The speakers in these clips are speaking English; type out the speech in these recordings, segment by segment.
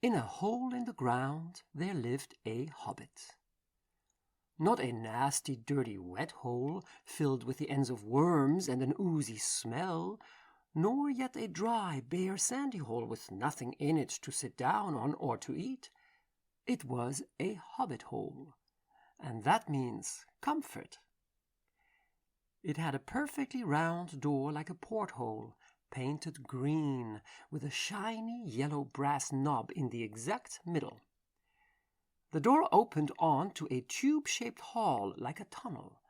In a hole in the ground there lived a hobbit. Not a nasty, dirty, wet hole, filled with the ends of worms and an oozy smell, nor yet a dry, bare, sandy hole with nothing in it to sit down on or to eat. It was a hobbit hole, and that means comfort. It had a perfectly round door like a porthole, painted green, with a shiny yellow brass knob in the exact middle. The door opened on to a tube-shaped hall like a tunnel,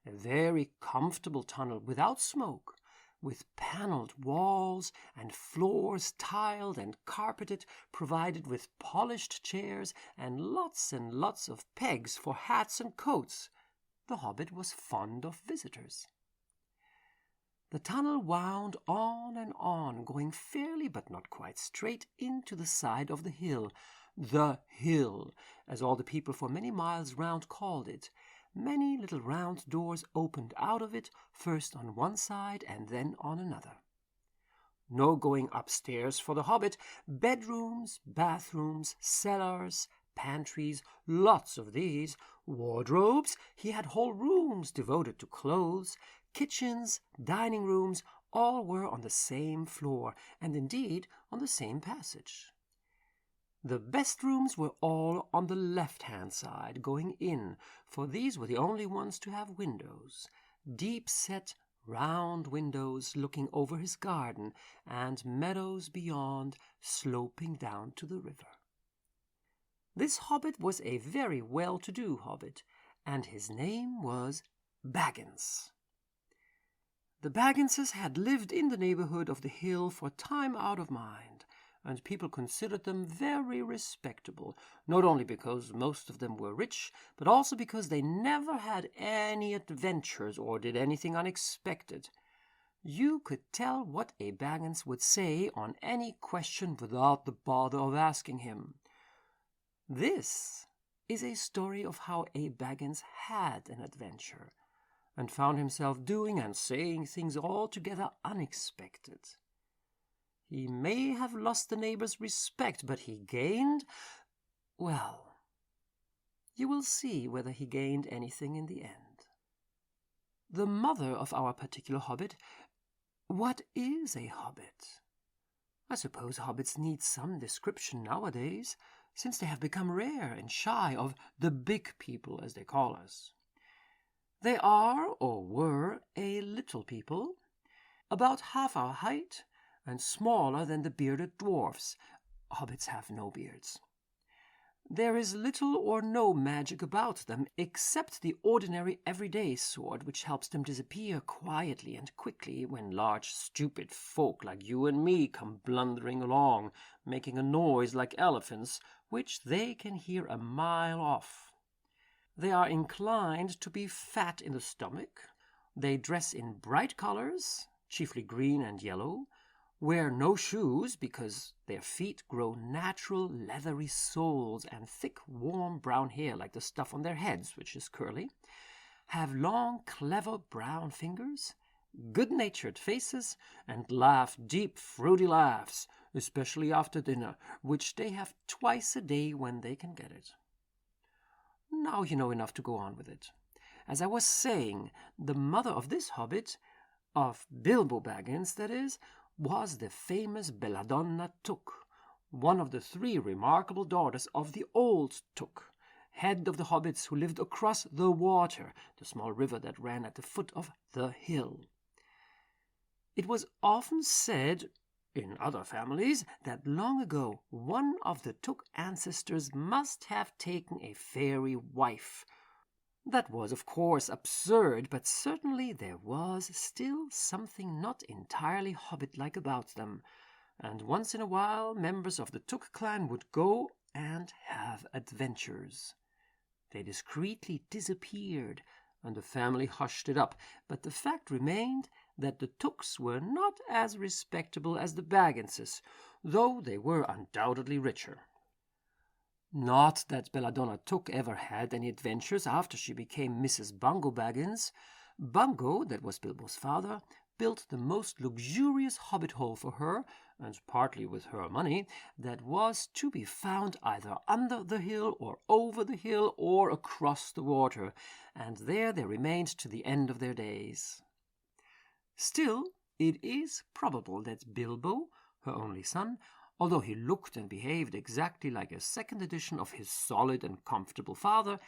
a very comfortable tunnel without smoke, with paneled walls and floors tiled and carpeted, provided with polished chairs and lots of pegs for hats and coats. The hobbit was fond of visitors. The tunnel wound on and on, going fairly but not quite straight into the side of the hill, as all the people for many miles round called it. Many little round doors opened out of it, first on one side and then on another. No going upstairs for the hobbit. Bedrooms, bathrooms, cellars, pantries, lots of these. Wardrobes, he had whole rooms devoted to clothes. Kitchens, dining rooms, all were on the same floor, and indeed on the same passage. The best rooms were all on the left-hand side, going in, for these were the only ones to have windows, deep-set, round windows looking over his garden, and meadows beyond, sloping down to the river. This hobbit was a very well-to-do hobbit, and his name was Baggins. The Bagginses had lived in the neighborhood of the hill for time out of mind, and people considered them very respectable, not only because most of them were rich, but also because they never had any adventures or did anything unexpected. You could tell what a Baggins would say on any question without the bother of asking him. This is a story of how a Baggins had an adventure, and found himself doing and saying things altogether unexpected. He may have lost the neighbors' respect, but he gained, well, you will see whether he gained anything in the end. The mother of our particular hobbit. What is a hobbit? I suppose hobbits need some description nowadays, since they have become rare and shy of the big people, as they call us. They are, or were, a little people, about half our height, and smaller than the bearded dwarves. Hobbits have no beards. There is little or no magic about them, except the ordinary everyday sword, which helps them disappear quietly and quickly when large stupid folk like you and me come blundering along, making a noise like elephants, which they can hear a mile off. They are inclined to be fat in the stomach. They dress in bright colors, chiefly green and yellow, wear no shoes because their feet grow natural leathery soles and thick warm brown hair like the stuff on their heads, which is curly, have long clever brown fingers, good-natured faces, and laugh deep fruity laughs, especially after dinner, which they have twice a day when they can get it. Now you know enough to go on with it. As I was saying, the mother of this hobbit, of Bilbo Baggins, that is, was the famous Belladonna Took, one of the 3 remarkable daughters of the old Took, head of the hobbits who lived across the water, the small river that ran at the foot of the hill. It was often said, in other families, that long ago one of the Took ancestors must have taken a fairy wife. That was, of course, absurd, but certainly there was still something not entirely hobbit-like about them, and once in a while members of the Took clan would go and have adventures. They discreetly disappeared, and the family hushed it up, but the fact remained that the Tooks were not as respectable as the Bagginses, though they were undoubtedly richer. Not that Belladonna Took ever had any adventures after she became Mrs. Bungo Baggins. Bungo, that was Bilbo's father, built the most luxurious hobbit hole for her, and partly with her money, that was to be found either under the hill or over the hill or across the water, and there they remained to the end of their days. Still, it is probable that Bilbo, her only son, although he looked and behaved exactly like a second edition of his solid and comfortable father,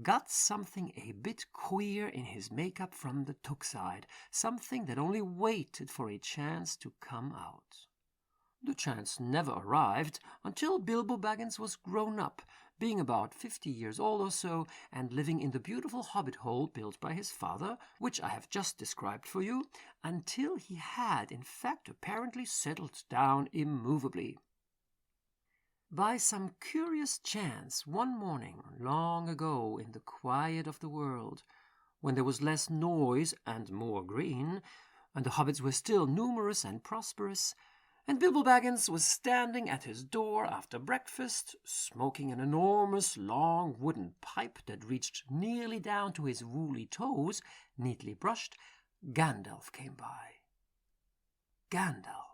got something a bit queer in his make-up from the Took side, something that only waited for a chance to come out. The chance never arrived until Bilbo Baggins was grown up, being about 50 years old or so, and living in the beautiful hobbit hole built by his father, which I have just described for you, until he had, in fact, apparently settled down immovably. By some curious chance, one morning, long ago, in the quiet of the world, when there was less noise and more green, and the hobbits were still numerous and prosperous, and Bilbo Baggins was standing at his door after breakfast, smoking an enormous long wooden pipe that reached nearly down to his woolly toes, neatly brushed, Gandalf came by. Gandalf.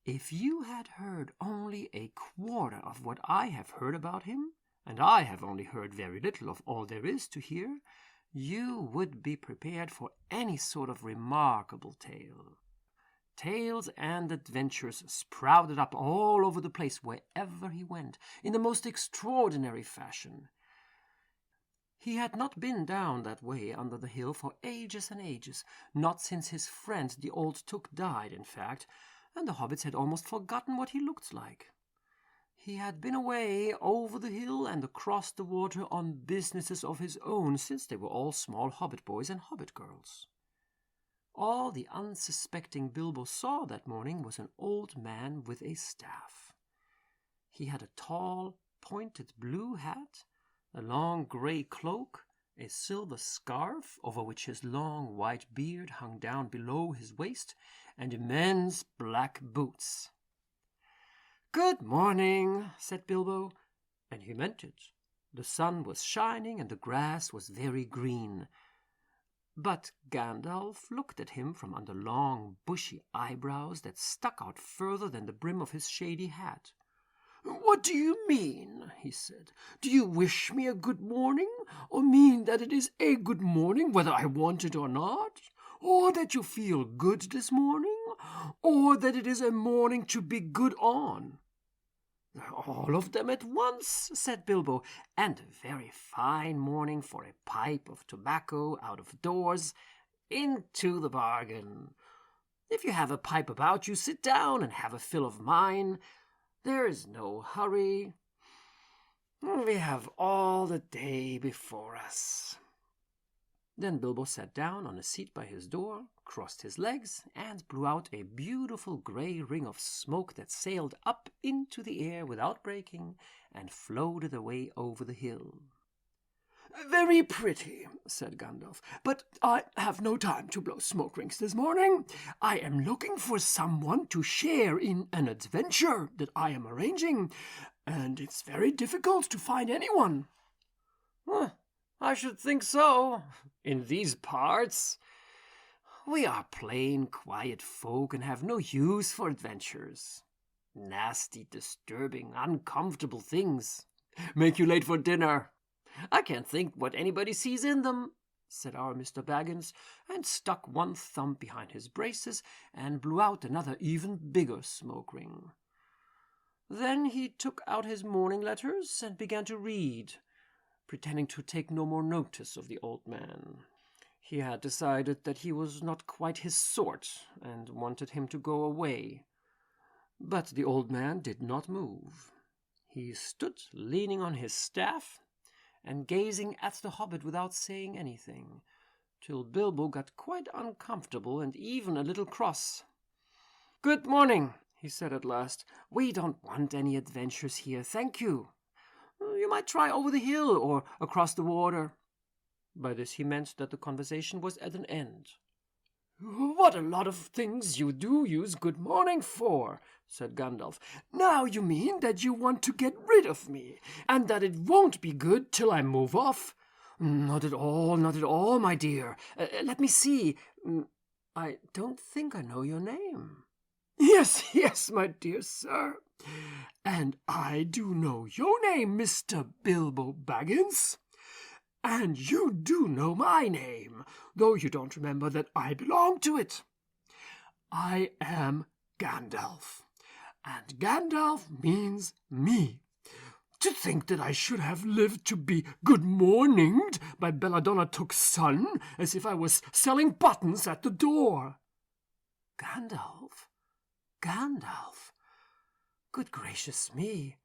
If you had heard only a quarter of what I have heard about him, and I have only heard very little of all there is to hear, you would be prepared for any sort of remarkable tale. Tales and adventures sprouted up all over the place wherever he went, in the most extraordinary fashion. He had not been down that way under the hill for ages and ages, not since his friend the old Took died, in fact, and the hobbits had almost forgotten what he looked like. He had been away over the hill and across the water on businesses of his own since they were all small hobbit boys and hobbit girls. All the unsuspecting Bilbo saw that morning was an old man with a staff. He had a tall, pointed blue hat, a long grey cloak, a silver scarf over which his long white beard hung down below his waist, and immense black boots. "Good morning," said Bilbo, and he meant it. The sun was shining and the grass was very green. But Gandalf looked at him from under long, bushy eyebrows that stuck out further than the brim of his shady hat. "What do you mean?" he said. "Do you wish me a good morning, or mean that it is a good morning whether I want it or not? Or that you feel good this morning, or that it is a morning to be good on?" "All of them at once," said Bilbo, "and a very fine morning for a pipe of tobacco out of doors, into the bargain. If you have a pipe about you, sit down and have a fill of mine. There is no hurry. We have all the day before us." Then Bilbo sat down on a seat by his door, crossed his legs, and blew out a beautiful grey ring of smoke that sailed up into the air without breaking and floated away over the hill. "Very pretty," said Gandalf, "but I have no time to blow smoke rings this morning. I am looking for someone to share in an adventure that I am arranging, and it's very difficult to find anyone." "I should think so, in these parts. We are plain, quiet folk and have no use for adventures. Nasty, disturbing, uncomfortable things. Make you late for dinner. I can't think what anybody sees in them," said our Mr. Baggins, and stuck one thumb behind his braces and blew out another even bigger smoke ring. Then he took out his morning letters and began to read, pretending to take no more notice of the old man. He had decided that he was not quite his sort, and wanted him to go away. But the old man did not move. He stood leaning on his staff, and gazing at the hobbit without saying anything, till Bilbo got quite uncomfortable and even a little cross. "Good morning," he said at last. "We don't want any adventures here, thank you. You might try over the hill or across the water." By this he meant that the conversation was at an end. "What a lot of things you do use good morning for," said Gandalf. "Now you mean that you want to get rid of me, and that it won't be good till I move off?" Not at all, my dear. Let me see. I don't think I know your name." Yes, yes, my dear sir. And I do know your name, Mr. Bilbo Baggins. And you do know my name, though you don't remember that I belong to it. I am Gandalf, and Gandalf means me. To think that I should have lived to be good-morninged by Belladonna Took's son, as if I was selling buttons at the door. Gandalf? Gandalf? Good gracious me!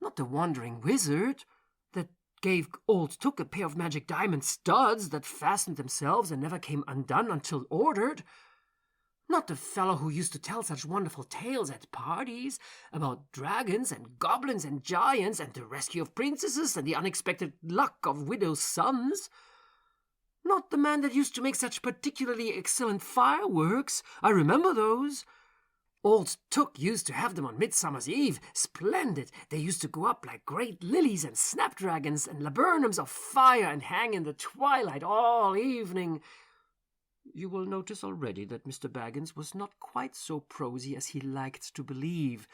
Not the wandering wizard that gave old Took a pair of magic diamond studs that fastened themselves and never came undone until ordered. Not the fellow who used to tell such wonderful tales at parties about dragons and goblins and giants and the rescue of princesses and the unexpected luck of widows' sons. Not the man that used to make such particularly excellent fireworks. I remember those. Old Took used to have them on Midsummer's Eve. Splendid. They used to go up like great lilies and snapdragons and laburnums of fire and hang in the twilight all evening. You will notice already that Mr. Baggins was not quite so prosy as he liked to believe.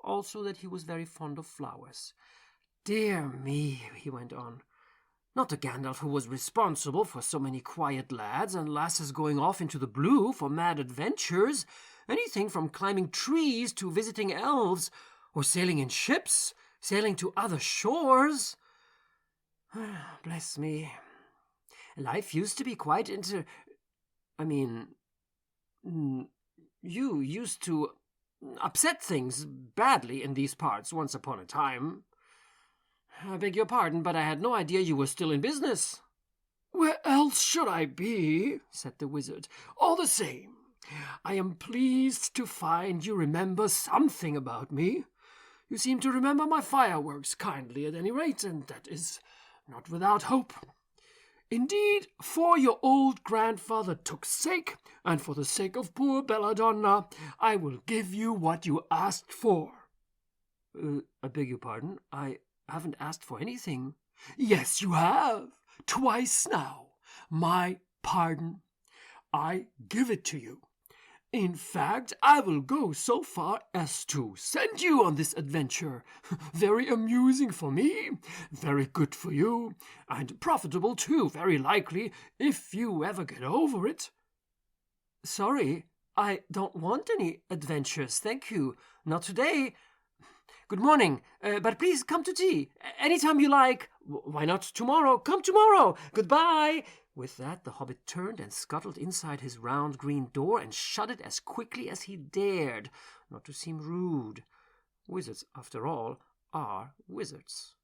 Also that he was very fond of flowers. Dear me, he went on. Not the Gandalf who was responsible for so many quiet lads and lasses going off into the blue for mad adventures. Anything from climbing trees to visiting elves, or sailing in ships, sailing to other shores. Bless me. Life used to be quite you used to upset things badly in these parts once upon a time. I beg your pardon, but I had no idea you were still in business. Where else should I be? Said the wizard. All the same, I am pleased to find you remember something about me. You seem to remember my fireworks kindly at any rate, and that is not without hope. Indeed, for your old grandfather Took's sake, and for the sake of poor Belladonna, I will give you what you asked for. I beg your pardon, I haven't asked for anything. Yes, you have. Twice now. My pardon. I give it to you. In fact, I will go so far as to send you on this adventure. Very amusing for me, very good for you, and profitable too, very likely, if you ever get over it. Sorry, I don't want any adventures, thank you. Not today. Good morning, but please come to tea. Anytime you like. Why not tomorrow? Come tomorrow. Goodbye. With that, the hobbit turned and scuttled inside his round green door and shut it as quickly as he dared, not to seem rude. Wizards, after all, are wizards.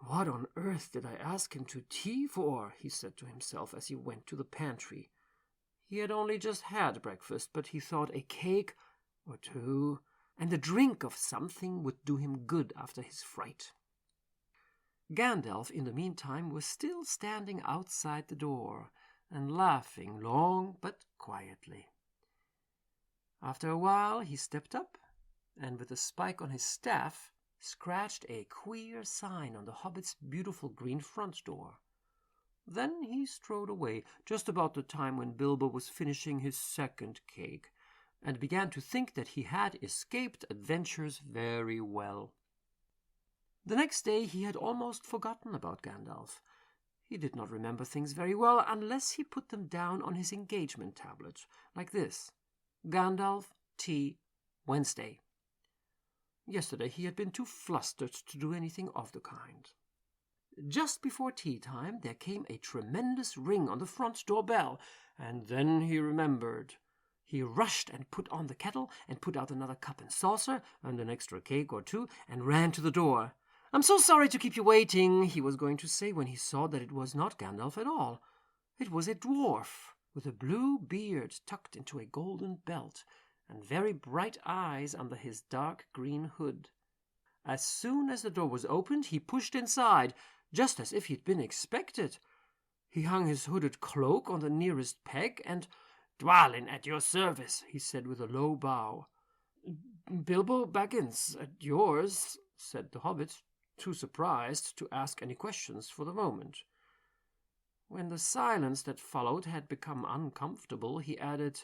What on earth did I ask him to tea for? He said to himself as he went to the pantry. He had only just had breakfast, but he thought a cake or two and a drink of something would do him good after his fright. Gandalf, in the meantime, was still standing outside the door and laughing long but quietly. After a while he stepped up and, with a spike on his staff, scratched a queer sign on the hobbit's beautiful green front door. Then he strode away, just about the time when Bilbo was finishing his second cake, and began to think that he had escaped adventures very well. The next day he had almost forgotten about Gandalf. He did not remember things very well unless he put them down on his engagement tablet, like this: Gandalf, tea, Wednesday. Yesterday he had been too flustered to do anything of the kind. Just before tea time there came a tremendous ring on the front door bell, and then he remembered. He rushed and put on the kettle and put out another cup and saucer and an extra cake or two and ran to the door. "I'm so sorry to keep you waiting," he was going to say when he saw that it was not Gandalf at all. It was a dwarf with a blue beard tucked into a golden belt and very bright eyes under his dark green hood. As soon as the door was opened, he pushed inside, just as if he'd been expected. He hung his hooded cloak on the nearest peg and, "Dwalin at your service," he said with a low bow. "Bilbo Baggins at yours," said the hobbit, too surprised to ask any questions for the moment. When the silence that followed had become uncomfortable, he added,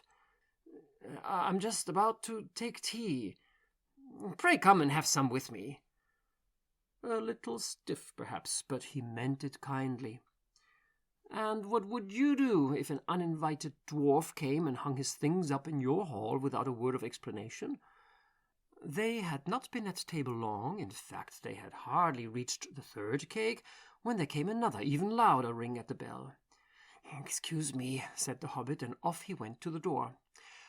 I'm just about to take tea. Pray come and have some with me." A little stiff, perhaps, but he meant it kindly. "And what would you do if an uninvited dwarf came and hung his things up in your hall without a word of explanation?" They had not been at table long. In fact, they had hardly reached the third cake when there came another, even louder ring at the bell. "Excuse me," said the hobbit, and off he went to the door.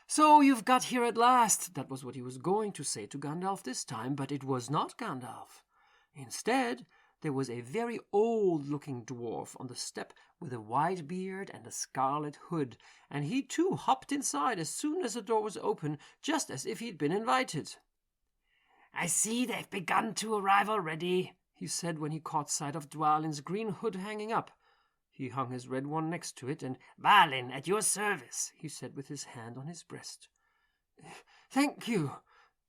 "So you've got here at last." That was what he was going to say to Gandalf this time, but it was not Gandalf. Instead, there was a very old-looking dwarf on the step with a white beard and a scarlet hood, and he too hopped inside as soon as the door was open, just as if he'd been invited. "I see they've begun to arrive already," he said when he caught sight of Dwalin's green hood hanging up. He hung his red one next to it, and "Balin, at your service," he said with his hand on his breast. "Thank you,"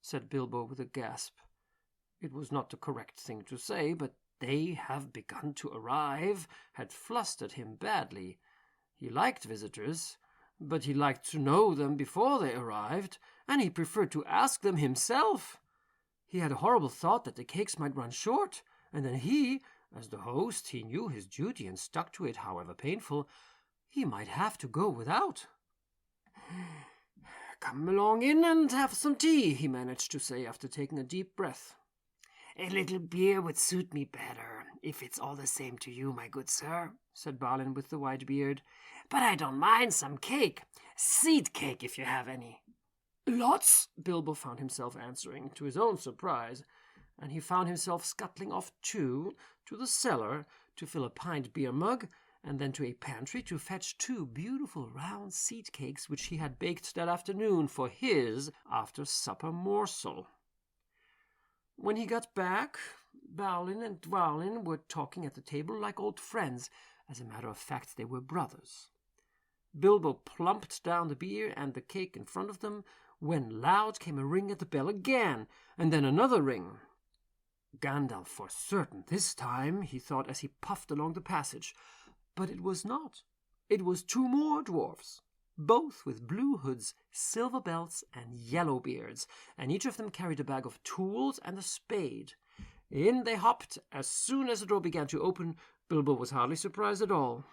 said Bilbo with a gasp. It was not the correct thing to say, but "they have begun to arrive" had flustered him badly. He liked visitors, but he liked to know them before they arrived, and he preferred to ask them himself. He had a horrible thought that the cakes might run short, and then he, as the host, he knew his duty and stuck to it, however painful, he might have to go without. "Come along in and have some tea," he managed to say after taking a deep breath. "A little beer would suit me better, if it's all the same to you, my good sir," said Balin with the white beard. "But I don't mind some cake. Seed cake, if you have any." "Lots," Bilbo found himself answering, to his own surprise, and he found himself scuttling off too, to the cellar to fill a pint beer mug, and then to a pantry to fetch 2 beautiful round seed cakes which he had baked that afternoon for his after-supper morsel. When he got back, Balin and Dwalin were talking at the table like old friends. As a matter of fact, they were brothers. Bilbo plumped down the beer and the cake in front of them, when loud came a ring at the bell again, and then another ring. Gandalf for certain this time, he thought as he puffed along the passage. But it was not. It was 2 more dwarfs, both with blue hoods, silver belts, and yellow beards, and each of them carried a bag of tools and a spade. In they hopped. As soon as the door began to open, Bilbo was hardly surprised at all.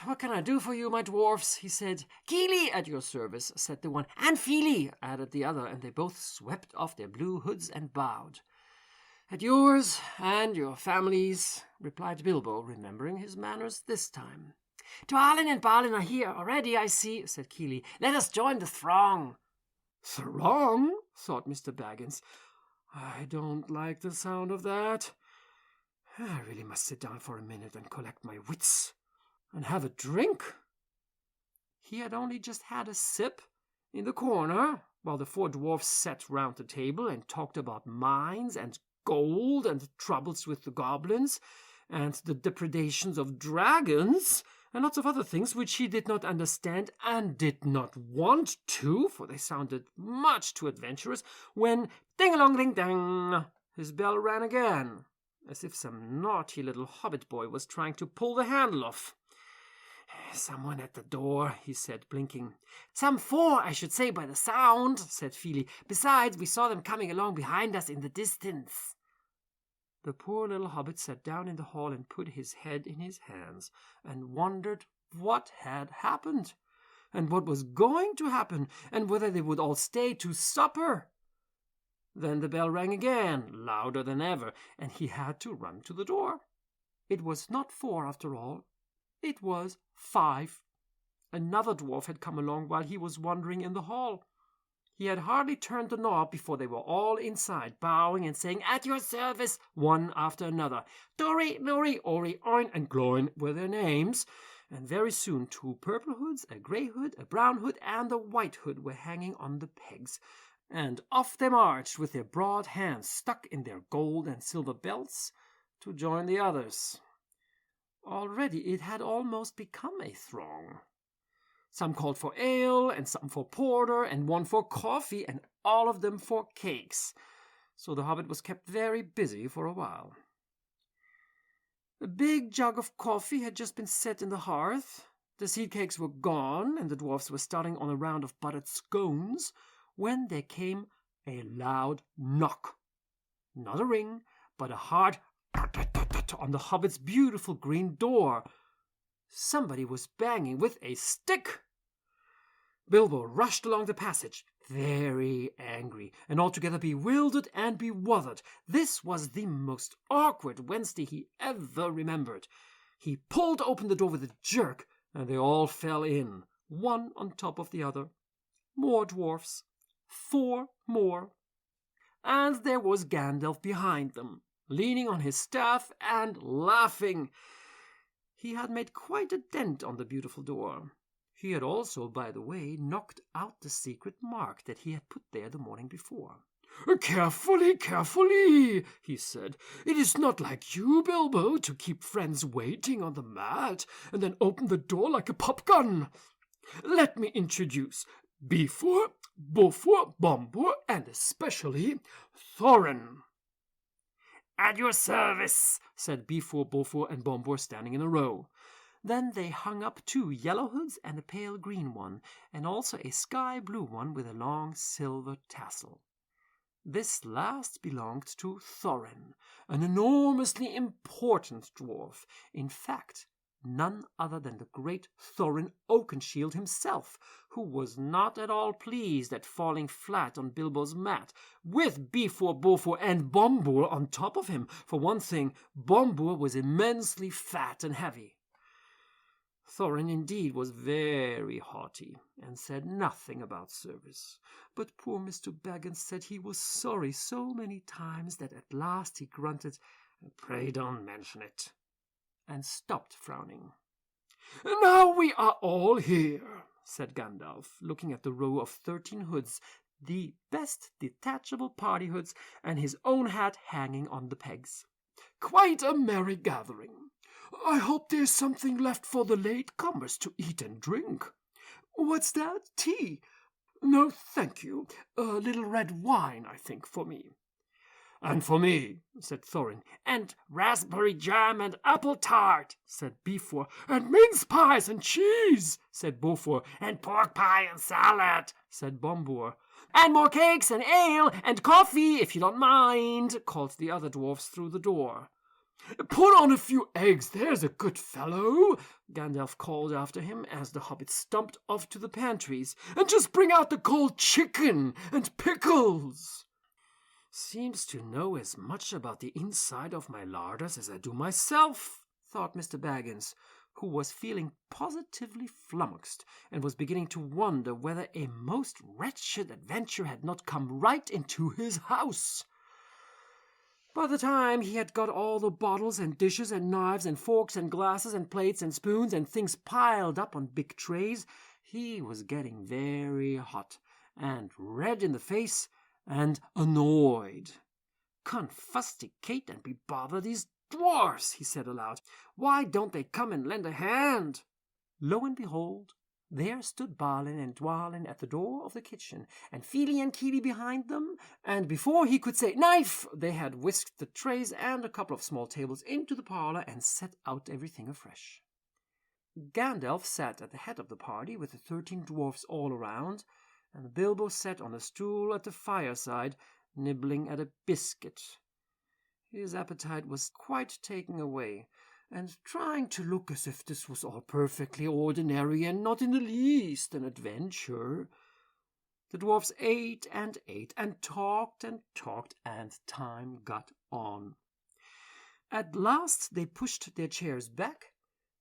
"What can I do for you, my dwarfs?" he said. "Kili, at your service," said the one. "And Fili," added the other, and they both swept off their blue hoods and bowed. "At yours and your families," replied Bilbo, remembering his manners this time. "Dwalin and Balin are here already, I see," said Kili. "Let us join the throng." "Throng?" thought Mr. Baggins. "I don't like the sound of that. I really must sit down for a minute and collect my wits. And have a drink." He had only just had a sip in the corner, while the 4 dwarfs sat round the table and talked about mines and gold and troubles with the goblins and the depredations of dragons and lots of other things which he did not understand and did not want to, for they sounded much too adventurous, when ding-a-long-ding-dang, his bell rang again, as if some naughty little hobbit boy was trying to pull the handle off. "Someone at the door," he said, blinking. "Some 4, I should say, by the sound," said Fili. "Besides, we saw them coming along behind us in the distance." The poor little hobbit sat down in the hall and put his head in his hands and wondered what had happened, and what was going to happen, and whether they would all stay to supper. Then the bell rang again, louder than ever, and he had to run to the door. It was not 4 after all. It was 5. Another dwarf had come along while he was wandering in the hall. He had hardly turned the knob before they were all inside, bowing and saying, "At your service," one after another. Dori, Nori, Ori, Oin, and Gloin were their names, and very soon 2 purple hoods, a grey hood, a brown hood, and a white hood were hanging on the pegs, and off they marched with their broad hands stuck in their gold and silver belts to join the others. Already it had almost become a throng. Some called for ale, and some for porter, and one for coffee, and all of them for cakes. So the hobbit was kept very busy for a while. A big jug of coffee had just been set in the hearth. The seed cakes were gone, and the dwarfs were starting on a round of buttered scones, when there came a loud knock. Not a ring, but a hard tut-tut-tut-tut on the hobbit's beautiful green door. Somebody was banging with a stick. Bilbo rushed along the passage, very angry, and altogether bewildered and bewothered. This was the most awkward Wednesday he ever remembered. He pulled open the door with a jerk, and they all fell in, one on top of the other. More dwarfs. 4 more. And there was Gandalf behind them, leaning on his staff and laughing. He had made quite a dent on the beautiful door. He had also, by the way, knocked out the secret mark that he had put there the morning before. "Carefully, carefully," he said. "It is not like you, Bilbo, to keep friends waiting on the mat and then open the door like a popgun. Let me introduce Befor, Bofor, Bombur, and especially Thorin." "At your service," said Befor, Bofor, and Bombur, standing in a row. Then they hung up 2 yellow hoods and a pale green one, and also a sky blue one with a long silver tassel. This last belonged to Thorin, an enormously important dwarf. In fact, none other than the great Thorin Oakenshield himself, who was not at all pleased at falling flat on Bilbo's mat, with Befor, Bofor, and Bombur on top of him. For one thing, Bombur was immensely fat and heavy. Thorin indeed was very haughty, and said nothing about service. But poor Mr. Baggins said he was sorry so many times that at last he grunted, "Pray don't mention it," and stopped frowning. "Now we are all here," said Gandalf, looking at the row of 13 hoods, the best detachable party hoods, and his own hat hanging on the pegs. "Quite a merry gathering. I hope there's something left for the late-comers to eat and drink. What's that? Tea? No, thank you. A little red wine, I think, for me." "And for me," said Thorin. "And raspberry jam and apple tart," said Befor. "And mince pies and cheese," said Bofor. "And pork pie and salad," said Bombur. "And more cakes and ale and coffee, if you don't mind," called the other dwarfs through the door. "Put on a few eggs, there's a good fellow," Gandalf called after him as the hobbit stumped off to the pantries. "And just bring out the cold chicken and pickles." "Seems to know as much about the inside of my larders as I do myself," thought Mr. Baggins, who was feeling positively flummoxed, and was beginning to wonder whether a most wretched adventure had not come right into his house. By the time he had got all the bottles and dishes and knives and forks and glasses and plates and spoons and things piled up on big trays, he was getting very hot and red in the face and annoyed. "Confusticate and be bother these dwarfs," he said aloud. "Why don't they come and lend a hand?" Lo and behold, there stood Balin and Dwalin at the door of the kitchen, and Fili and Kili behind them, and before he could say "knife," they had whisked the trays and a couple of small tables into the parlor and set out everything afresh. Gandalf sat at the head of the party with the 13 dwarfs all around, and Bilbo sat on a stool at the fireside, nibbling at a biscuit. His appetite was quite taken away, and trying to look as if this was all perfectly ordinary and not in the least an adventure. The dwarfs ate and talked, and time got on. At last they pushed their chairs back,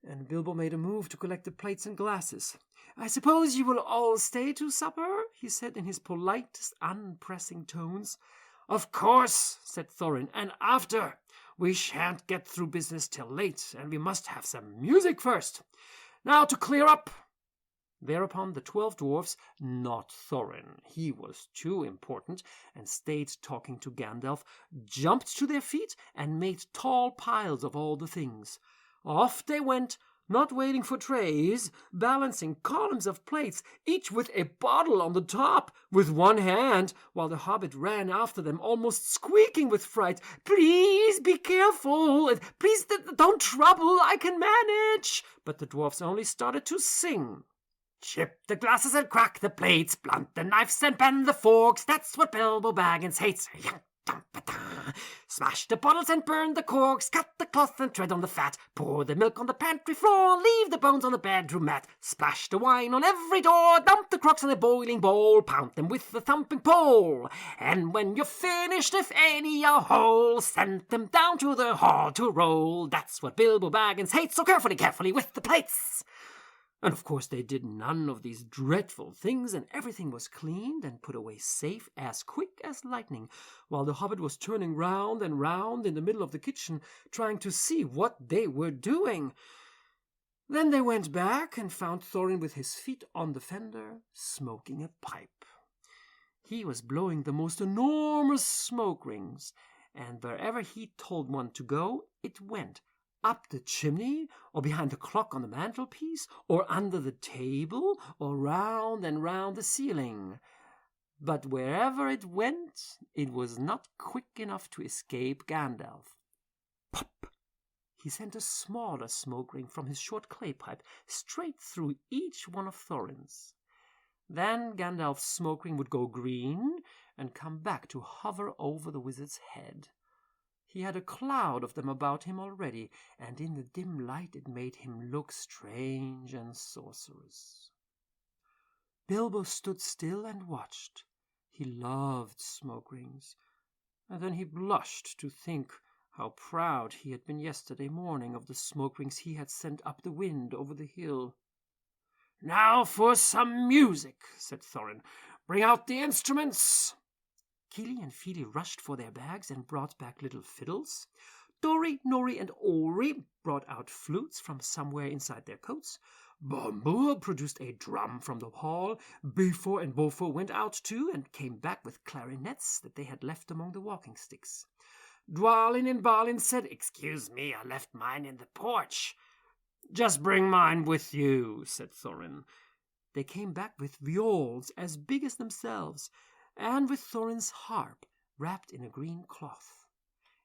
and Bilbo made a move to collect the plates and glasses. "I suppose you will all stay to supper?" he said in his politest, unpressing tones. "Of course," said Thorin, "and after. We shan't get through business till late, and we must have some music first. Now to clear up." Thereupon the 12 dwarfs, not Thorin, he was too important, and stayed talking to Gandalf, jumped to their feet and made tall piles of all the things. Off they went, not waiting for trays, balancing columns of plates, each with a bottle on the top, with one hand, while the hobbit ran after them, almost squeaking with fright. "Please be careful! Please don't trouble! I can manage!" But the dwarfs only started to sing. "Chip the glasses and crack the plates, blunt the knives and bend the forks, that's what Bilbo Baggins hates. Smash the bottles and burn the corks, cut the cloth and tread on the fat, pour the milk on the pantry floor, leave the bones on the bedroom mat, splash the wine on every door, dump the crocks in a boiling bowl, pound them with the thumping pole, and when you're finished, if any are whole, send them down to the hall to roll. That's what Bilbo Baggins hates, so carefully with the plates." And of course they did none of these dreadful things, and everything was cleaned and put away safe as quick as lightning, while the hobbit was turning round and round in the middle of the kitchen, trying to see what they were doing. Then they went back and found Thorin with his feet on the fender, smoking a pipe. He was blowing the most enormous smoke rings, and wherever he told one to go, it went. Up the chimney, or behind the clock on the mantelpiece, or under the table, or round and round the ceiling. But wherever it went, it was not quick enough to escape Gandalf. Pop! He sent a smaller smoke ring from his short clay pipe straight through each one of Thorin's. Then Gandalf's smoke ring would go green and come back to hover over the wizard's head. He had a cloud of them about him already, and in the dim light it made him look strange and sorcerous. Bilbo stood still and watched. He loved smoke rings, and then he blushed to think how proud he had been yesterday morning of the smoke rings he had sent up the wind over the hill. "Now for some music," said Thorin. "Bring out the instruments." Kili and Fili rushed for their bags and brought back little fiddles. Dori, Nori, and Ori brought out flutes from somewhere inside their coats. Bombur produced a drum from the hall. Bifur and Bofur went out too, and came back with clarinets that they had left among the walking sticks. Dwalin and Balin said, "Excuse me, I left mine in the porch." "Just bring mine with you," said Thorin. They came back with viols as big as themselves, and with Thorin's harp wrapped in a green cloth.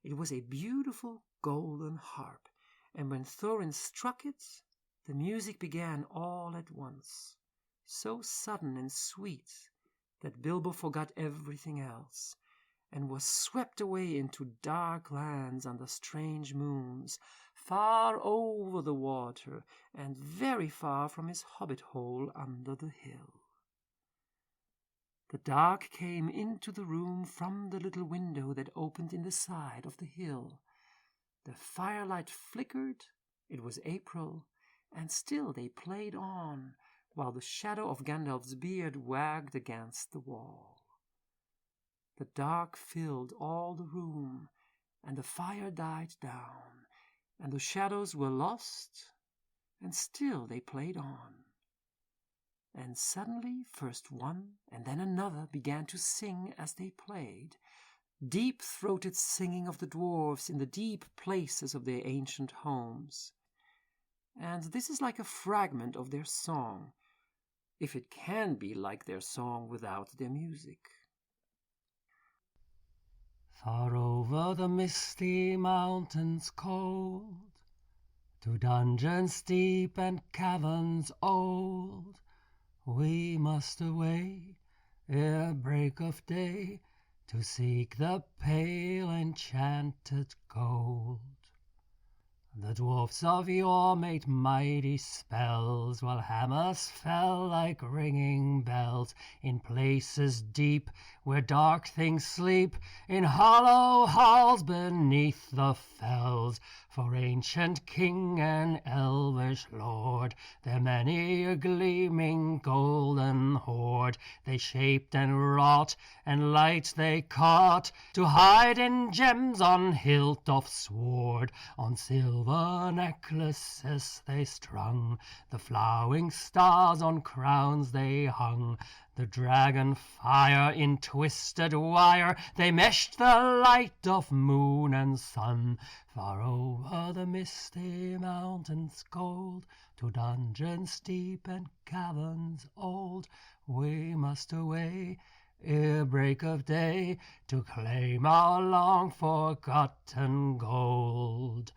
It was a beautiful golden harp, and when Thorin struck it, the music began all at once, so sudden and sweet that Bilbo forgot everything else, and was swept away into dark lands under strange moons, far over the water, and very far from his hobbit hole under the hill. The dark came into the room from the little window that opened in the side of the hill. The firelight flickered, it was April, and still they played on, while the shadow of Gandalf's beard wagged against the wall. The dark filled all the room, and the fire died down, and the shadows were lost, and still they played on. And suddenly first one and then another began to sing as they played, deep-throated singing of the dwarves in the deep places of their ancient homes. And this is like a fragment of their song, if it can be like their song without their music. Far over the misty mountains cold, to dungeons deep and caverns old, we must away ere break of day to seek the pale enchanted gold. The dwarfs of yore made mighty spells, while hammers fell like ringing bells in places deep where dark things sleep, in hollow halls beneath the fells. For ancient king and elvish lord, their many a gleaming golden hoard, they shaped and wrought, and light they caught, to hide in gems on hilt of sword, on silver necklaces they strung, the flowering stars on crowns they hung, The dragon fire in twisted wire, they meshed the light of moon and sun. Far over the misty mountains cold, to dungeons deep and caverns old, we must away ere break of day, to claim our long-forgotten gold.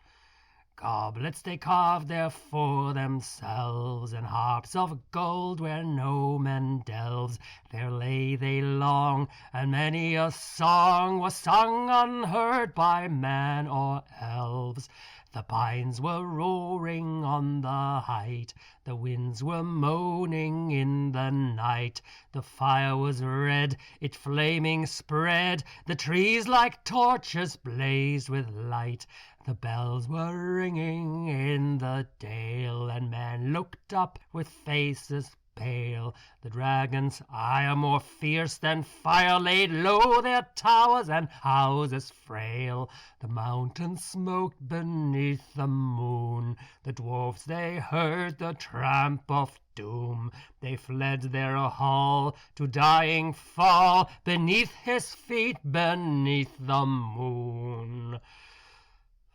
Goblets they carved there for themselves, and harps of gold where no man delves. There lay they long, and many a song was sung unheard by man or elves. The pines were roaring on the height, the winds were moaning in the night. The fire was red, it flaming spread, the trees like torches blazed with light. The bells were ringing in the dale, and men looked up with faces pale. The dragon's ire, more fierce than fire, laid low their towers and houses frail. The mountains smoked beneath the moon. The dwarves they heard the tramp of doom. They fled their hall to dying fall beneath his feet, beneath the moon.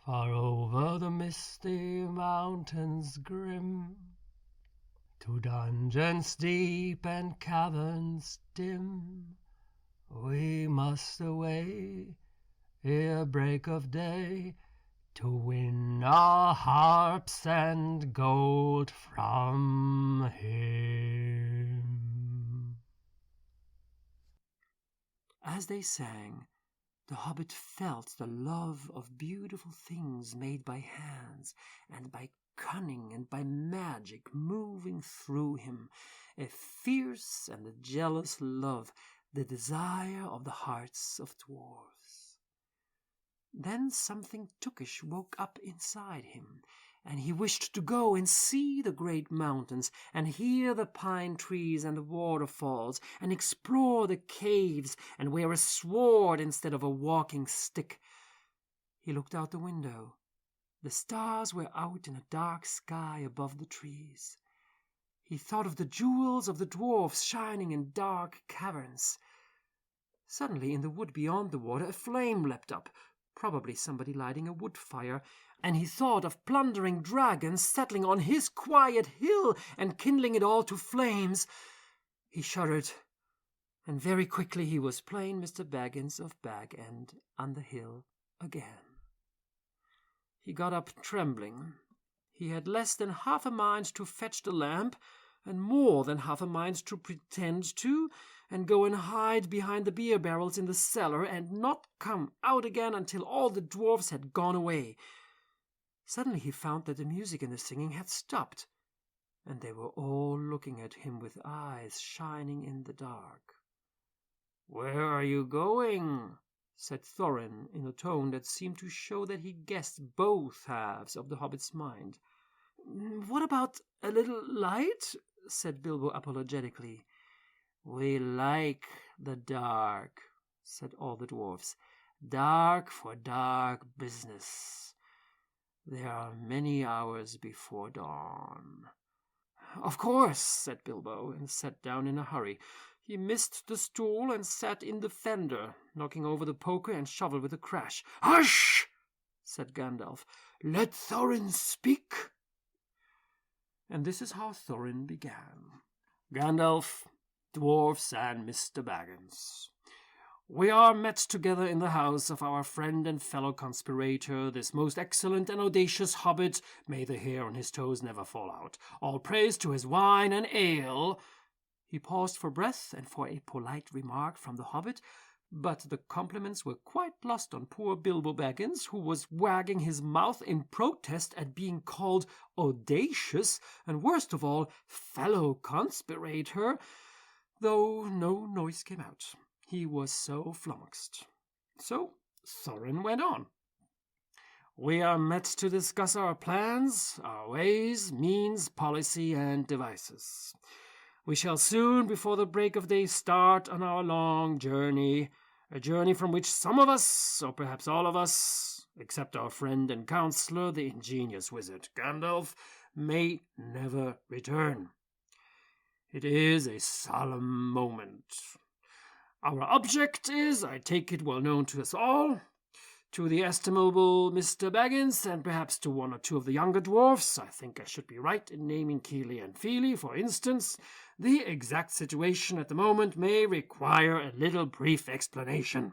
Far over the misty mountains grim, to dungeons deep and caverns dim, we must away ere break of day, to win our harps and gold from him. As they sang, the hobbit felt the love of beautiful things made by hands and by cunning and by magic moving through him, a fierce and a jealous love, the desire of the hearts of dwarves. Then something Tookish woke up inside him, and he wished to go and see the great mountains, and hear the pine trees and the waterfalls, and explore the caves, and wear a sword instead of a walking stick. He looked out the window. The stars were out in a dark sky above the trees. He thought of the jewels of the dwarfs shining in dark caverns. Suddenly, in the wood beyond the water, a flame leapt up, probably somebody lighting a wood fire, and he thought of plundering dragons settling on his quiet hill and kindling it all to flames. He shuddered, and very quickly he was plain Mr. Baggins of Bag End on the hill again. He got up trembling. He had less than half a mind to fetch the lamp, and more than half a mind to pretend to, and go and hide behind the beer barrels in the cellar, and not come out again until all the dwarfs had gone away. Suddenly he found that the music and the singing had stopped, and they were all looking at him with eyes shining in the dark. "Where are you going?" said Thorin, in a tone that seemed to show that he guessed both halves of the hobbit's mind. "What about a little light?" said Bilbo apologetically. "We like the dark," said all the dwarfs. "Dark for dark business. There are many hours before dawn." "Of course," said Bilbo, and sat down in a hurry. He missed the stool and sat in the fender, knocking over the poker and shovel with a crash. "Hush!" said Gandalf. "Let Thorin speak." And this is how Thorin began. "Gandalf, dwarfs, and Mr. Baggins, we are met together in the house of our friend and fellow conspirator, this most excellent and audacious hobbit, may the hair on his toes never fall out. All praise to his wine and ale." He paused for breath and for a polite remark from the hobbit, but the compliments were quite lost on poor Bilbo Baggins, who was wagging his mouth in protest at being called audacious, and worst of all, fellow conspirator, though no noise came out. He was so flummoxed. So Thorin went on. "We are met to discuss our plans, our ways, means, policy, and devices. We shall soon, before the break of day, start on our long journey, a journey from which some of us, or perhaps all of us, except our friend and counselor, the ingenious wizard Gandalf, may never return. It is a solemn moment. Our object is, I take it, well known to us all. To the estimable Mr. Baggins, and perhaps to one or two of the younger dwarfs, I think I should be right in naming Keely and Feely, for instance, the exact situation at the moment may require a little brief explanation.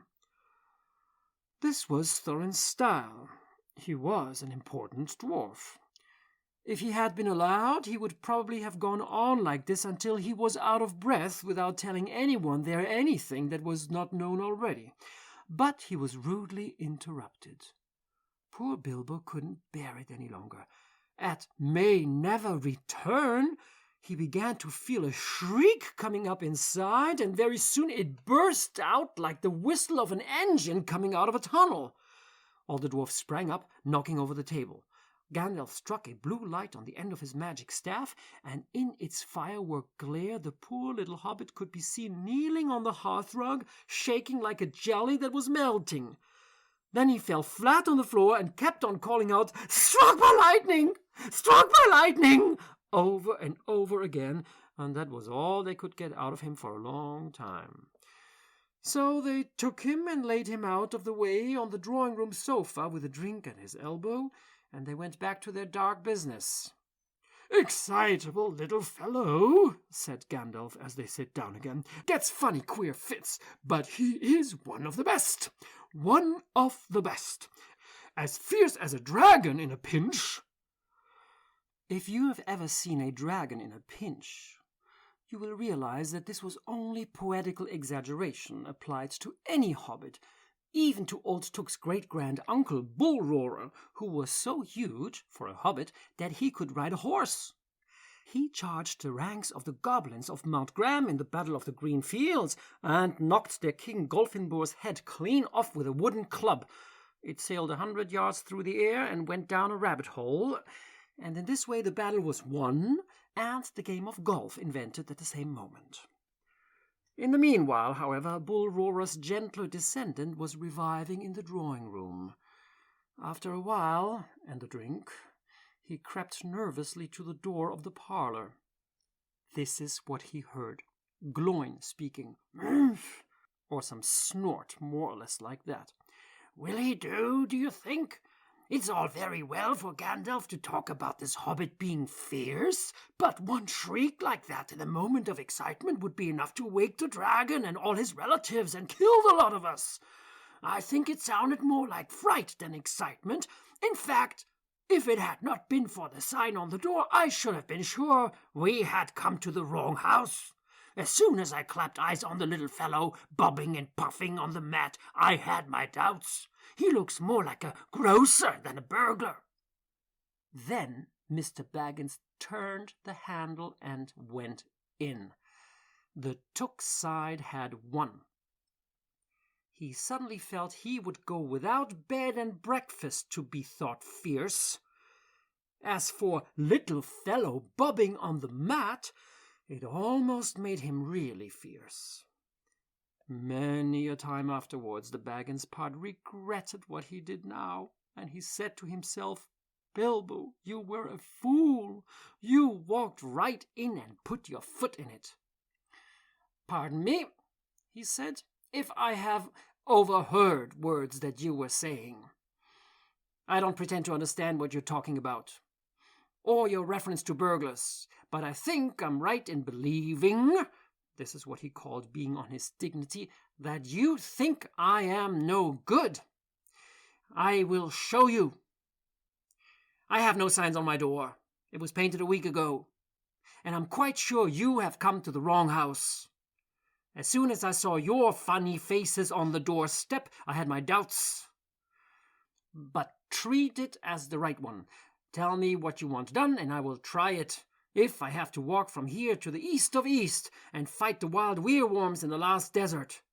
This was Thorin's style. He was an important dwarf. If he had been allowed, he would probably have gone on like this until he was out of breath without telling anyone there anything that was not known already. But he was rudely interrupted. Poor Bilbo couldn't bear it any longer. At "may never return," he began to feel a shriek coming up inside, and very soon it burst out like the whistle of an engine coming out of a tunnel. All the dwarfs sprang up, knocking over the table. Gandalf struck a blue light on the end of his magic staff, and in its firework glare the poor little hobbit could be seen kneeling on the hearthrug, shaking like a jelly that was melting. Then he fell flat on the floor and kept on calling out, "Struck by lightning! Struck by lightning!" over and over again, and that was all they could get out of him for a long time. So they took him and laid him out of the way on the drawing-room sofa with a drink at his elbow, and they went back to their dark business. "Excitable little fellow," said Gandalf as they sit down again. "Gets funny queer fits, but he is one of the best. One of the best. As fierce as a dragon in a pinch." If you have ever seen a dragon in a pinch, you will realize that this was only poetical exaggeration applied to any hobbit, even to Old Took's great-grand-uncle Bull-Roarer, who was so huge, for a hobbit, that he could ride a horse. He charged the ranks of the goblins of Mount Graham in the Battle of the Green Fields, and knocked their king Golfinbor's head clean off with a wooden club. It sailed 100 yards through the air and went down a rabbit hole, and in this way the battle was won, and the game of golf invented at the same moment. In the meanwhile, however, Bull-Roarer's gentler descendant was reviving in the drawing-room. After a while, and a drink, he crept nervously to the door of the parlour. This is what he heard. Gloin speaking, or some snort more or less like that. "Will he do you think? It's all very well for Gandalf to talk about this hobbit being fierce, but one shriek like that in a moment of excitement would be enough to wake the dragon and all his relatives and kill the lot of us. I think it sounded more like fright than excitement. In fact, if it had not been for the sign on the door, I should have been sure we had come to the wrong house. As soon as I clapped eyes on the little fellow, bobbing and puffing on the mat, I had my doubts. He looks more like a grocer than a burglar." Then Mr. Baggins turned the handle and went in. The Took side had won. He suddenly felt he would go without bed and breakfast to be thought fierce. As for little fellow bobbing on the mat, it almost made him really fierce. Many a time afterwards the Baggins pod regretted what he did now, and he said to himself, "Bilbo, you were a fool. You walked right in and put your foot in it." "Pardon me," he said, "if I have overheard words that you were saying. I don't pretend to understand what you're talking about, or your reference to burglars, but I think I'm right in believing," this is what he called being on his dignity, "that you think I am no good. I will show you. I have no signs on my door. It was painted a week ago, and I'm quite sure you have come to the wrong house. As soon as I saw your funny faces on the doorstep, I had my doubts. But treat it as the right one. Tell me what you want done, and I will try it. If I have to walk from here to the east of East and fight the wild weirworms in the last desert.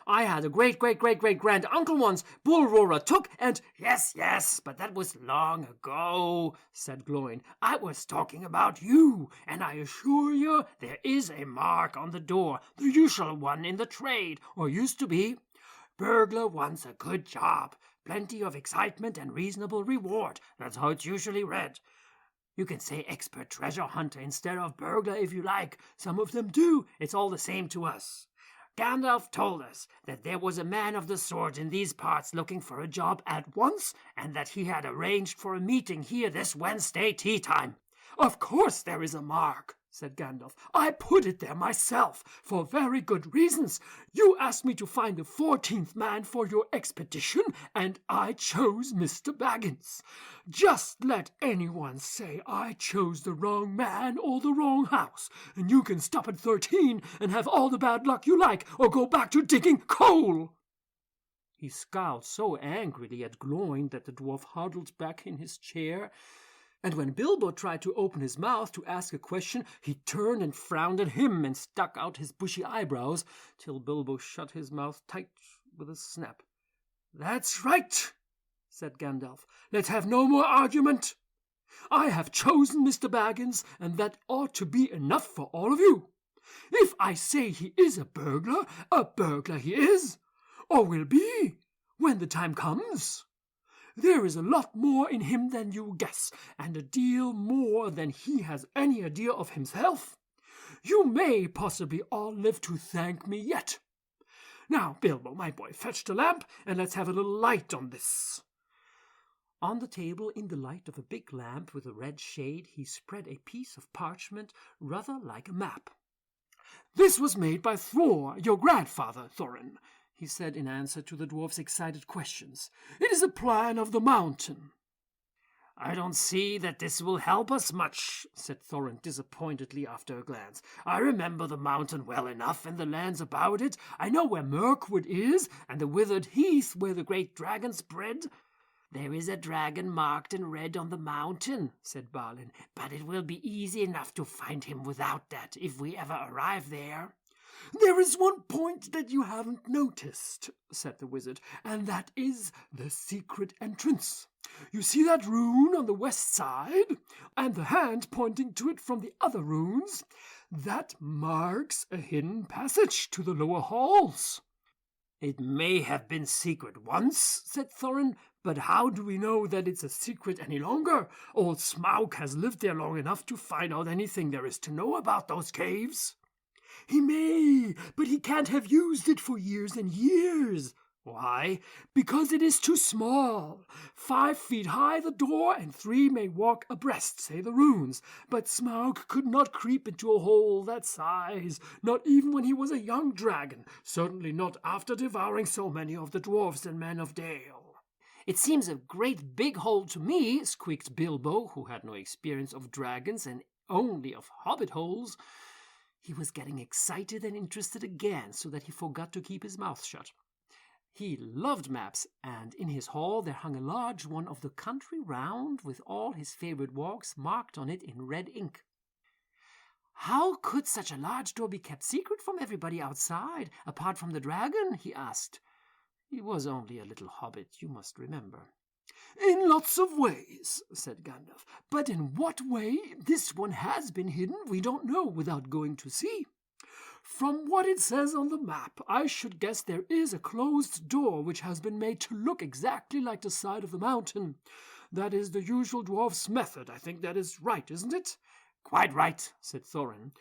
I had a great-great-great-great-grand-uncle once, Bull-Roarer Took, and—" Yes, but that was long ago," said Gloin. "I was talking about you, and I assure you there is a mark on the door, the usual one in the trade, or used to be. Burglar wants a good job, plenty of excitement and reasonable reward. That's how it's usually read. You can say expert treasure hunter instead of burglar if you like. Some of them do. It's all the same to us. Gandalf told us that there was a man of the sword in these parts looking for a job at once, and that he had arranged for a meeting here this Wednesday tea time. Of course there is a mark, said Gandalf. I put it there myself, for very good reasons. You asked me to find the 14th man for your expedition, and I chose Mr. Baggins. Just let anyone say I chose the wrong man or the wrong house, and you can stop at 13 and have all the bad luck you like, or go back to digging coal. He scowled so angrily at Gloin that the dwarf huddled back in his chair, and when Bilbo tried to open his mouth to ask a question, he turned and frowned at him and stuck out his bushy eyebrows, till Bilbo shut his mouth tight with a snap. "That's right," said Gandalf. "Let's have no more argument. I have chosen Mr. Baggins, and that ought to be enough for all of you. If I say he is a burglar he is, or will be, when the time comes. There is a lot more in him than you guess, and a deal more than he has any idea of himself. You may possibly all live to thank me yet. Now, Bilbo, my boy, fetch the lamp, and let's have a little light on this." On the table, in the light of a big lamp with a red shade, he spread a piece of parchment rather like a map. "This was made by Thror, your grandfather, Thorin," he said in answer to the dwarf's excited questions. "It is a plan of the mountain." "I don't see that this will help us much," said Thorin disappointedly after a glance. "I remember the mountain well enough, and the lands about it. I know where Mirkwood is, and the withered heath where the great dragons bred." "There is a dragon marked in red on the mountain," said Balin, "but it will be easy enough to find him without that, if we ever arrive there." "There is one point that you haven't noticed," said the wizard, "and that is the secret entrance. You see that rune on the west side, and the hand pointing to it from the other runes? That marks a hidden passage to the lower halls." "It may have been secret once," said Thorin, "but how do we know that it's a secret any longer? Old Smaug has lived there long enough to find out anything there is to know about those caves." "He may, but he can't have used it for years and years." "Why?" "Because it is too small. 5 feet high the door, and 3 may walk abreast, say the runes. But Smaug could not creep into a hole that size, not even when he was a young dragon, certainly not after devouring so many of the dwarves and men of Dale." "It seems a great big hole to me," squeaked Bilbo, who had no experience of dragons and only of hobbit holes. He was getting excited and interested again, so that he forgot to keep his mouth shut. He loved maps, and in his hall there hung a large one of the country round, with all his favorite walks marked on it in red ink. "How could such a large door be kept secret from everybody outside, apart from the dragon?" he asked. He was only a little hobbit, you must remember. "In lots of ways," said Gandalf. "But in what way this one has been hidden we don't know without going to see. From what it says on the map, I should guess there is a closed door which has been made to look exactly like the side of the mountain. That is the usual dwarf's method. I think that is right, isn't it?" "Quite right," said Thorin.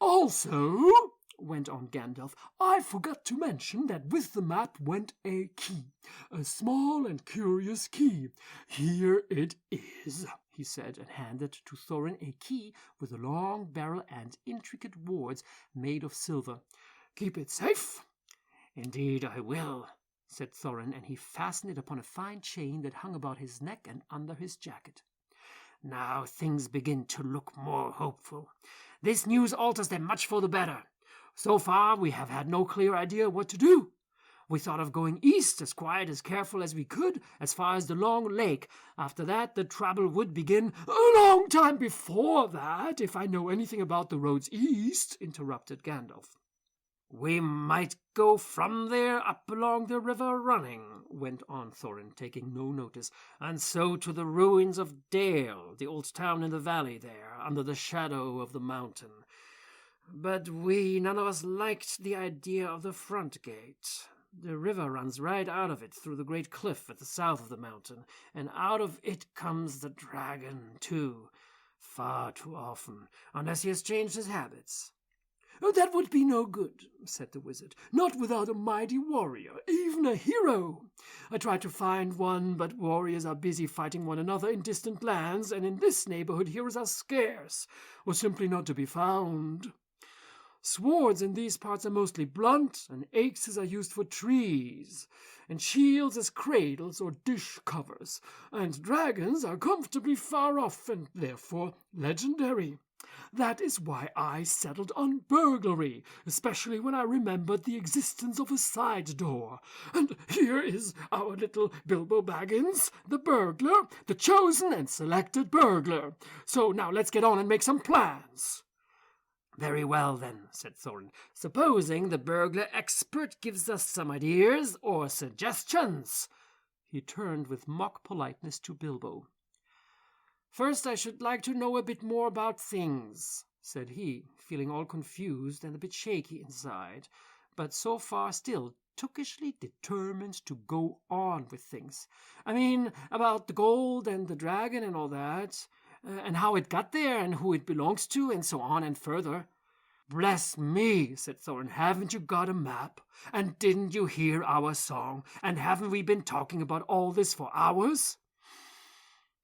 "Also," went on Gandalf, "I forgot to mention that with the map went a key, a small and curious key. Here it is," he said, and handed to Thorin a key with a long barrel and intricate wards made of silver. "Keep it safe." "Indeed I will," said Thorin, and he fastened it upon a fine chain that hung about his neck and under his jacket. "Now things begin to look more hopeful. This news alters them much for the better. So far we have had no clear idea what to do. We thought of going east, as quiet, as careful as we could, as far as the Long Lake. After that the trouble would begin." "A long time before that, if I know anything about the roads east," interrupted Gandalf. "We might go from there up along the river running," went on Thorin, taking no notice, "and so to the ruins of Dale, the old town in the valley there, under the shadow of the mountain. But we none of us liked the idea of the front gate. The river runs right out of it through the great cliff at the south of the mountain, and out of it comes the dragon, too. Far too often, unless he has changed his habits. "Oh, that would be no good," said the wizard. "Not without a mighty warrior, even a hero. I tried to find one, but warriors are busy fighting one another in distant lands, and in this neighborhood heroes are scarce, or simply not to be found. Swords in these parts are mostly blunt, and axes are used for trees, and shields as cradles or dish covers, and dragons are comfortably far off and therefore legendary. That is why I settled on burglary, especially when I remembered the existence of a side door. And here is our little Bilbo Baggins, the burglar, the chosen and selected burglar. So now let's get on and make some plans." "Very well, then," said Thorin. "Supposing the burglar expert gives us some ideas or suggestions." He turned with mock politeness to Bilbo. "First, I should like to know a bit more about things," said he, feeling all confused and a bit shaky inside, but so far still tookishly determined to go on with things. "I mean, about the gold and the dragon and all that, and how it got there and who it belongs to, and so on and further." "Bless me," said Thorin, "haven't you got a map? And didn't you hear our song? And haven't we been talking about all this for hours?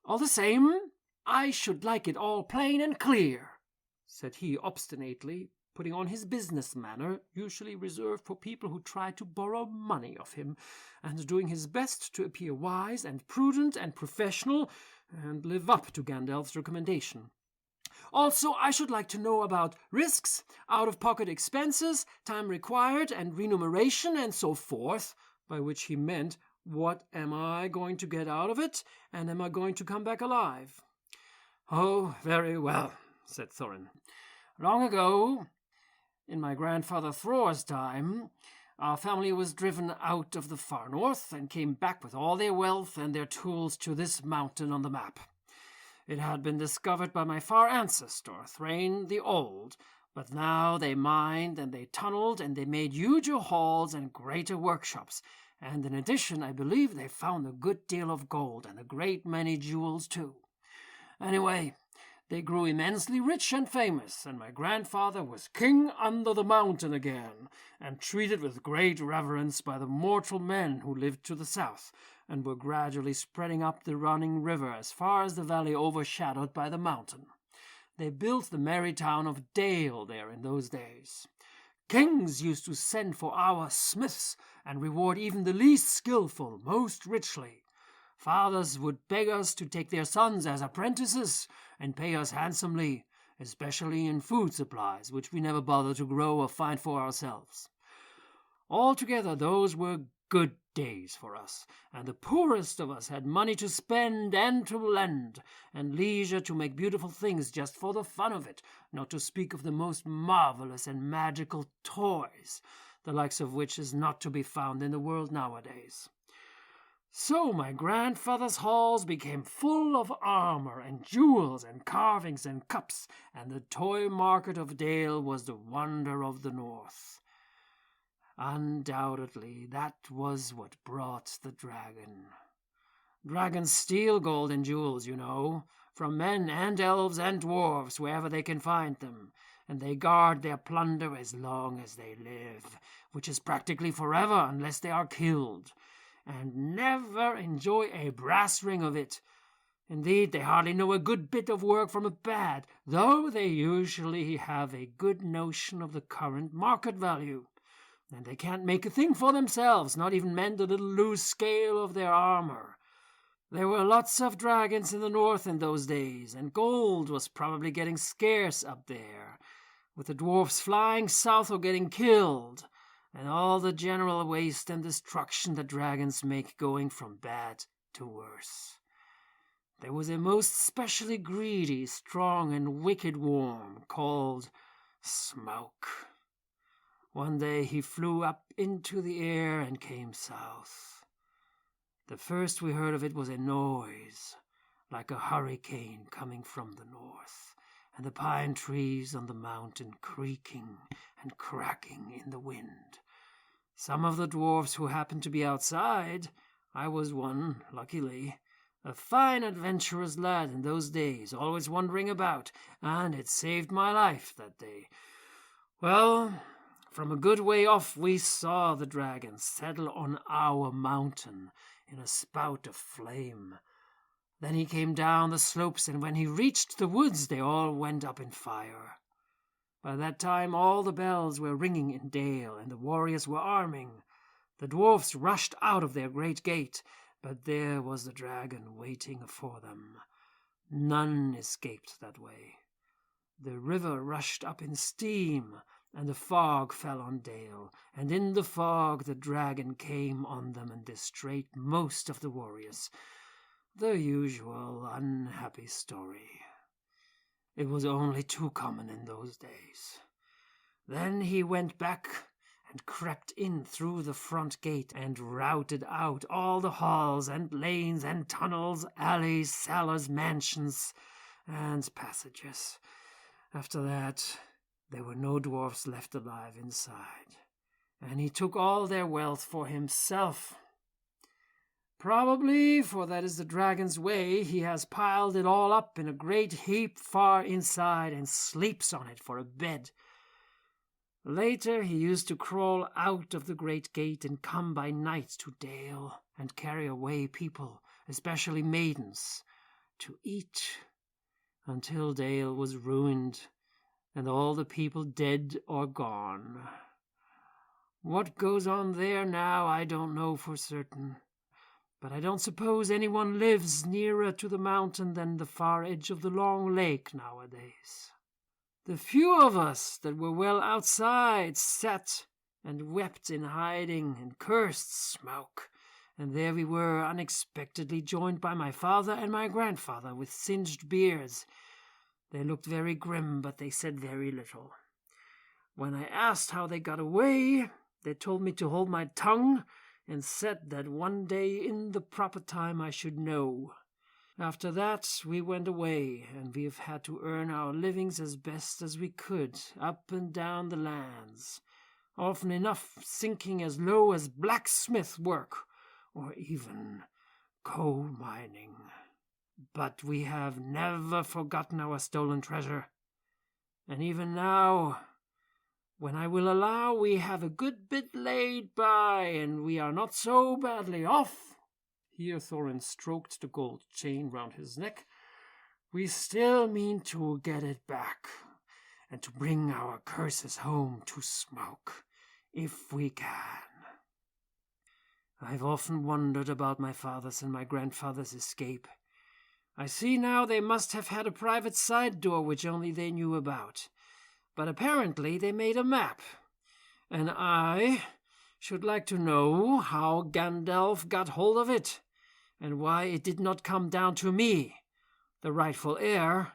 All the same, I should like it all plain and clear," said he obstinately, putting on his business manner, usually reserved for people who try to borrow money of him, and doing his best to appear wise and prudent and professional, and live up to Gandalf's recommendation. "Also, I should like to know about risks, out-of-pocket expenses, time required, and remuneration, and so forth," by which he meant, what am I going to get out of it, and am I going to come back alive? "Oh, very well," said Thorin. "Long ago, in my grandfather Thror's time, our family was driven out of the far north and came back with all their wealth and their tools to this mountain on the map. It had been discovered by my far ancestor, Thrain the Old, but now they mined and they tunneled and they made huger halls and greater workshops, and in addition I believe they found a good deal of gold and a great many jewels too. Anyway, they grew immensely rich and famous, and my grandfather was king under the mountain again, and treated with great reverence by the mortal men who lived to the south, and were gradually spreading up the running river as far as the valley overshadowed by the mountain. They built the merry town of Dale there in those days. Kings used to send for our smiths, and reward even the least skillful most richly. Fathers would beg us to take their sons as apprentices, and pay us handsomely, especially in food supplies, which we never bothered to grow or find for ourselves. Altogether, those were good days for us, and the poorest of us had money to spend and to lend, and leisure to make beautiful things just for the fun of it, not to speak of the most marvelous and magical toys, the likes of which is not to be found in the world nowadays. So my grandfather's halls became full of armor and jewels and carvings and cups, and the toy market of Dale was the wonder of the north. Undoubtedly, that was what brought the dragon. Dragons steal gold and jewels, you know, from men and elves and dwarves wherever they can find them, and they guard their plunder as long as they live, which is practically forever unless they are killed, and never enjoy a brass ring of it. Indeed, they hardly know a good bit of work from a bad, though they usually have a good notion of the current market value. And they can't make a thing for themselves, not even mend a little loose scale of their armor. There were lots of dragons in the north in those days, and gold was probably getting scarce up there, with the dwarfs flying south or getting killed, and all the general waste and destruction that dragons make going from bad to worse. There was a most specially greedy, strong, and wicked worm called Smoke. One day he flew up into the air and came south. The first we heard of it was a noise, like a hurricane coming from the north, and the pine trees on the mountain creaking and cracking in the wind. Some of the dwarfs who happened to be outside, I was one, luckily, A fine adventurous lad in those days, always wandering about, and it saved my life that day. Well, from a good way off we saw the dragon settle on our mountain in a spout of flame. Then he came down the slopes, and when he reached the woods they all went up in fire. By that time all the bells were ringing in Dale, and the warriors were arming. The dwarfs rushed out of their great gate, but there was the dragon waiting for them. None escaped that way. The river rushed up in steam, and the fog fell on Dale, and in the fog the dragon came on them and destroyed most of the warriors. The usual unhappy story. It was only too common in those days. Then he went back and crept in through the front gate and routed out all the halls and lanes and tunnels, alleys, cellars, mansions, and passages. After that, there were no dwarfs left alive inside, and he took all their wealth for himself. Probably, for that is the dragon's way, he has piled it all up in a great heap far inside and sleeps on it for a bed. Later he used to crawl out of the great gate and come by night to Dale and carry away people, especially maidens, to eat, until Dale was ruined and all the people dead or gone. What goes on there now I don't know for certain, but I don't suppose anyone lives nearer to the mountain than the far edge of the long lake nowadays. The few of us that were well outside sat and wept in hiding and cursed smoke, and there we were unexpectedly joined by my father and my grandfather with singed beards. They looked very grim, but they said very little. When I asked how they got away, they told me to hold my tongue and said that one day in the proper time I should know. After that we went away, and we've had to earn our livings as best as we could, up and down the lands, often enough sinking as low as blacksmith work, or even coal mining. But we have never forgotten our stolen treasure, and even now, when I will allow we have a good bit laid by, and we are not so badly off, here Thorin stroked the gold chain round his neck, we still mean to get it back, and to bring our curses home to Smoke, if we can. I've often wondered about my father's and my grandfather's escape. I see now they must have had a private side door which only they knew about, but apparently they made a map, and I should like to know how Gandalf got hold of it, and why it did not come down to me, the rightful heir.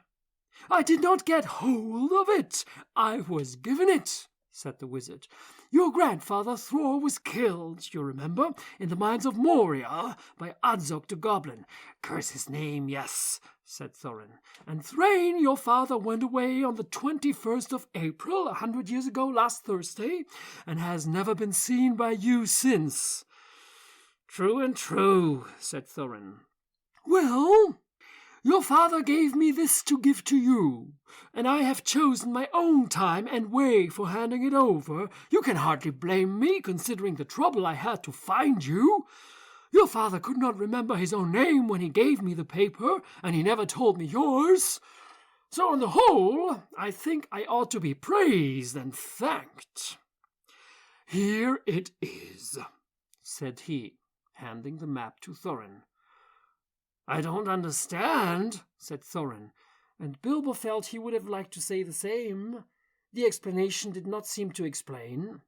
I did not get hold of it. I was given it, said the wizard. Your grandfather Thror was killed, you remember, in the mines of Moria by Adzog the Goblin. Curse his name, yes, said Thorin. And Thrain, your father, went away on the 21st of April, 100 years ago last Thursday, and has never been seen by you since. True and true, said Thorin. Well, your father gave me this to give to you, and I have chosen my own time and way for handing it over. You can hardly blame me, considering the trouble I had to find you. Your father could not remember his own name when he gave me the paper, and he never told me yours. So on the whole, I think I ought to be praised and thanked. Here it is, said he, handing the map to Thorin. I don't understand, said Thorin, and Bilbo felt he would have liked to say the same. The explanation did not seem to explain.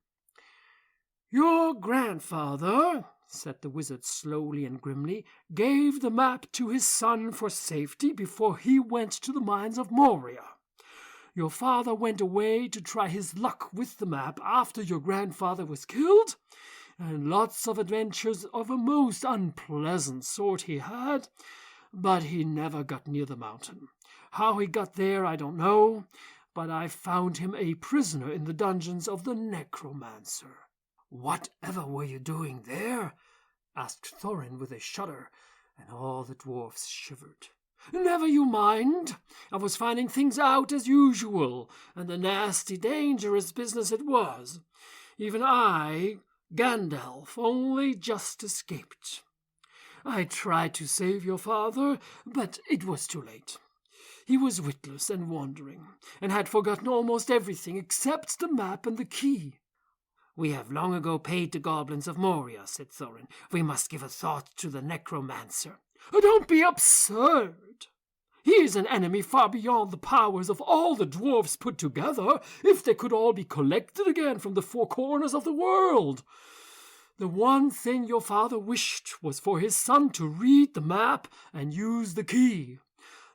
Your grandfather, said the wizard slowly and grimly, gave the map to his son for safety before he went to the mines of Moria. Your father went away to try his luck with the map after your grandfather was killed, and lots of adventures of a most unpleasant sort he had, but he never got near the mountain. How he got there I don't know, but I found him a prisoner in the dungeons of the Necromancer. Whatever were you doing there? Asked Thorin with a shudder, and all the dwarfs shivered. "Never you mind. I was finding things out as usual, and a nasty, dangerous business it was. Even I, Gandalf, only just escaped. I tried to save your father, but it was too late. He was witless and wandering, and had forgotten almost everything except the map and the key." "We have long ago paid the goblins of Moria," said Thorin. "We must give a thought to the necromancer." "Don't be absurd. He is an enemy far beyond the powers of all the dwarves put together, if they could all be collected again from the four corners of the world. The one thing your father wished was for his son to read the map and use the key.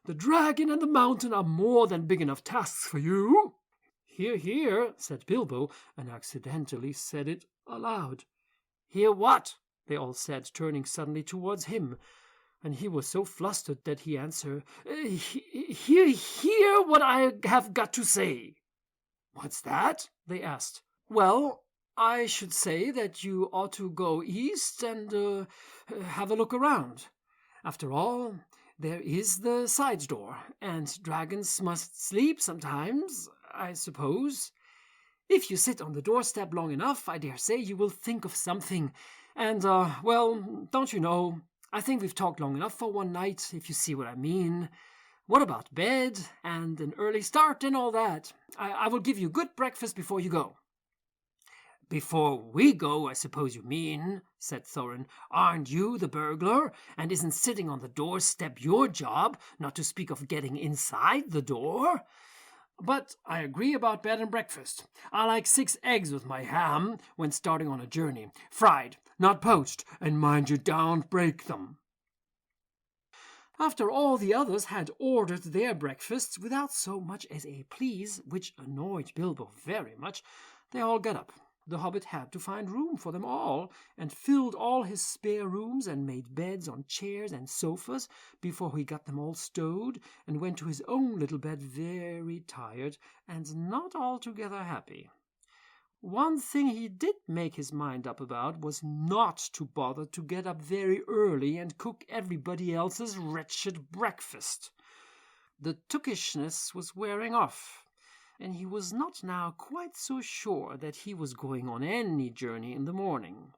The dragon and the mountain are more than big enough tasks for you." "Hear, hear," said Bilbo, and accidentally said it aloud. "Hear what?" they all said, turning suddenly towards him, and he was so flustered that he answered, Hear what I have got to say." "What's that?" they asked. "Well, I should say that you ought to go east and have a look around. After all, there is the side door, and dragons must sleep sometimes, I suppose. If you sit on the doorstep long enough, I dare say you will think of something. And, well, don't you know, I think we've talked long enough for one night, if you see what I mean. What about bed, and an early start, and all that? I will give you good breakfast before you go." "Before we go, I suppose you mean," said Thorin. "Aren't you the burglar? And isn't sitting on the doorstep your job, not to speak of getting inside the door? But I agree about bed and breakfast. I like 6 eggs with my ham when starting on a journey. Fried, not poached, and mind you don't break them." After all the others had ordered their breakfasts without so much as a please, which annoyed Bilbo very much, they all got up. The hobbit had to find room for them all, and filled all his spare rooms and made beds on chairs and sofas before he got them all stowed, and went to his own little bed very tired and not altogether happy. One thing he did make his mind up about was not to bother to get up very early and cook everybody else's wretched breakfast. The tookishness was wearing off, and he was not now quite so sure that he was going on any journey in the morning.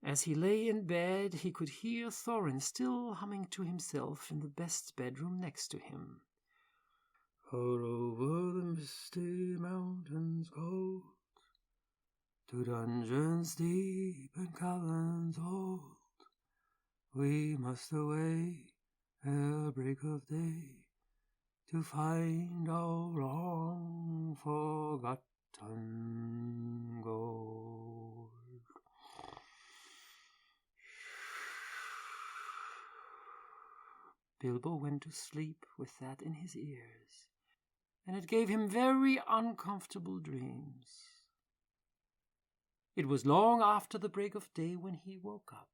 As he lay in bed, he could hear Thorin still humming to himself in the best bedroom next to him. "Out over the misty mountains cold, to dungeons deep and caverns old, we must away ere break of day, to find our long-forgotten gold." Bilbo went to sleep with that in his ears, and it gave him very uncomfortable dreams. It was long after the break of day when he woke up.